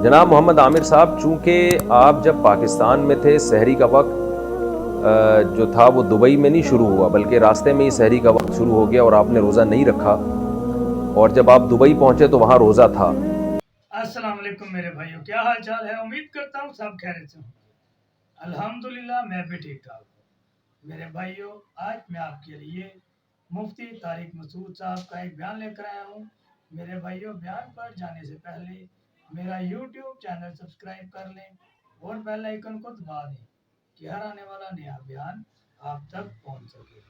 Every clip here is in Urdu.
جناب محمد عامر صاحب، چونکہ آپ جب پاکستان میں تھے سحری کا وقت جو تھا وہ دبئی میں نہیں شروع ہوا بلکہ راستے میں ہی سحری کا وقت شروع ہو گیا اور آپ نے روزہ نہیں رکھا، اور جب آپ دبئی پہنچے تو وہاں روزہ تھا۔ السلام علیکم میرے بھائیوں، کیا حال چال ہے؟ امید کرتا ہوں سب خیریت سے ہوں۔ الحمدللہ میں بھی ٹھیک ٹھاک ہوں۔ میرے بھائیوں، آج میں آپ کے لیے مفتی طارق مسعود صاحب کا ایک بیان لے کر آیا ہوں۔ میرے بھائیوں، بیان پر جانے سے پہلے میرا یوٹیوب چینل سبسکرائب کر لیں اور بیل آئیکن کو دبا دیں کہ ہر آنے والا نیا بیان آپ تک پہنچ سکے۔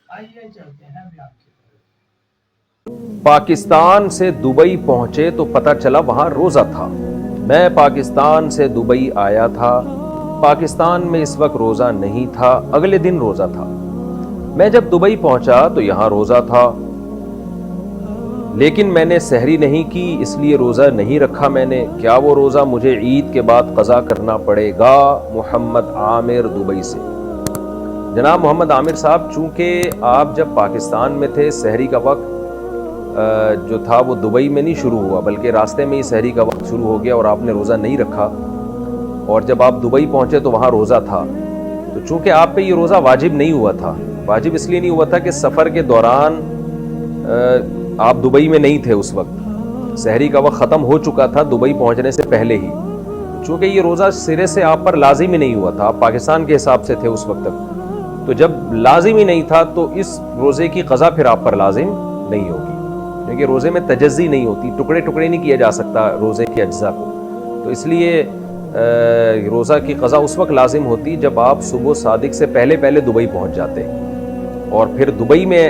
آئیے چلتے ہیں بیان کی طرف۔ پاکستان سے دبئی پہنچے تو پتہ چلا وہاں روزہ تھا۔ میں پاکستان سے دبئی آیا تھا، پاکستان میں اس وقت روزہ نہیں تھا، اگلے دن روزہ تھا۔ میں جب دبئی پہنچا تو یہاں روزہ تھا، لیکن میں نے سحری نہیں کی، اس لیے روزہ نہیں رکھا میں نے۔ کیا وہ روزہ مجھے عید کے بعد قضا کرنا پڑے گا؟ محمد عامر، دبئی سے۔ جناب محمد عامر صاحب، چونکہ آپ جب پاکستان میں تھے سحری کا وقت جو تھا وہ دبئی میں نہیں شروع ہوا بلکہ راستے میں ہی سحری کا وقت شروع ہو گیا اور آپ نے روزہ نہیں رکھا، اور جب آپ دبئی پہنچے تو وہاں روزہ تھا۔ تو چونکہ آپ پہ یہ روزہ واجب نہیں ہوا تھا، واجب اس لیے نہیں ہوا تھا کہ سفر کے دوران آپ دبئی میں نہیں تھے، اس وقت سحری کا وقت ختم ہو چکا تھا دبئی پہنچنے سے پہلے ہی۔ چونکہ یہ روزہ سرے سے آپ پر لازم ہی نہیں ہوا تھا، آپ پاکستان کے حساب سے تھے اس وقت تک، تو جب لازم ہی نہیں تھا تو اس روزے کی قضا پھر آپ پر لازم نہیں ہوگی، کیونکہ روزے میں تجزی نہیں ہوتی، ٹکڑے ٹکڑے نہیں کیا جا سکتا روزے کے اجزاء کو، تو اس لیے روزہ کی قضا اس وقت لازم ہوتی جب آپ صبح صادق سے پہلے پہلے دبئی پہنچ جاتے، اور پھر دبئی میں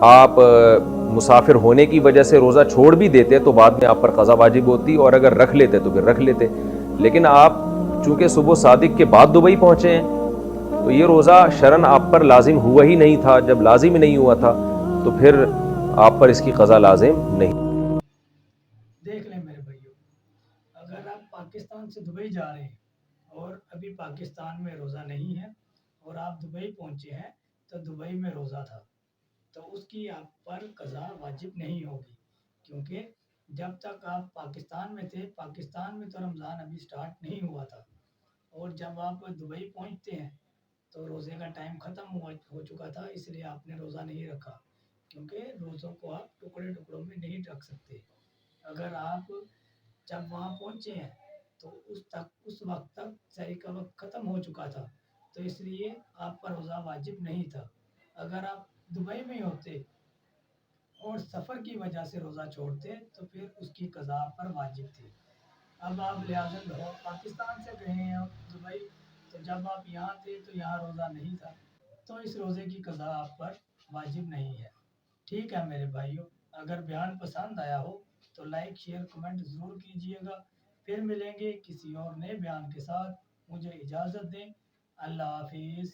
آپ مسافر ہونے کی وجہ سے روزہ چھوڑ بھی دیتے تو بعد میں آپ پر قضا واجب ہوتی، اور اگر رکھ لیتے تو پھر رکھ لیتے۔ لیکن آپ چونکہ صبح صادق کے بعد دبئی پہنچے ہیں تو یہ روزہ شرعاً آپ پر لازم ہوا ہی نہیں تھا، جب لازم ہی نہیں ہوا تھا تو پھر آپ پر اس کی قضا لازم نہیں۔ دیکھ لیں میرے بھائیوں، اگر آپ پاکستان سے دبئی جا رہے ہیں اور ابھی پاکستان میں روزہ نہیں ہے اور آپ دبئی پہنچے ہیں تو دبئی میں روزہ تھا، تو اس کی آپ پر قضا واجب نہیں ہوگی، کیونکہ جب تک آپ پاکستان میں تھے، پاکستان میں تو رمضان ابھی سٹارٹ نہیں ہوا تھا، اور جب آپ دبئی پہنچتے ہیں تو روزے کا ٹائم ختم ہو چکا تھا، اس لیے آپ نے روزہ نہیں رکھا، کیونکہ روزوں کو آپ ٹکڑے ٹکڑوں میں نہیں رکھ سکتے۔ اگر آپ جب وہاں پہنچے ہیں تو اس وقت تک سحری کا وقت ختم ہو چکا تھا، تو اس لیے آپ پر روزہ واجب نہیں تھا۔ اگر آپ دبئی میں ہوتے اور سفر کی وجہ سے روزہ چھوڑتے تو پھر اس کی قضا آپ پر واجب تھی۔ اب آپ لہٰذا پاکستان سے گئے ہیں دبئی، تو جب آپ یہاں تھے تو یہاں روزہ نہیں تھا، تو اس روزے کی قضا آپ پر واجب نہیں ہے۔ ٹھیک ہے میرے بھائیوں، اگر بیان پسند آیا ہو تو لائک شیئر کمنٹ ضرور کیجیے گا۔ پھر ملیں گے کسی اور نئے بیان کے ساتھ، مجھے اجازت دیں۔ اللہ حافظ۔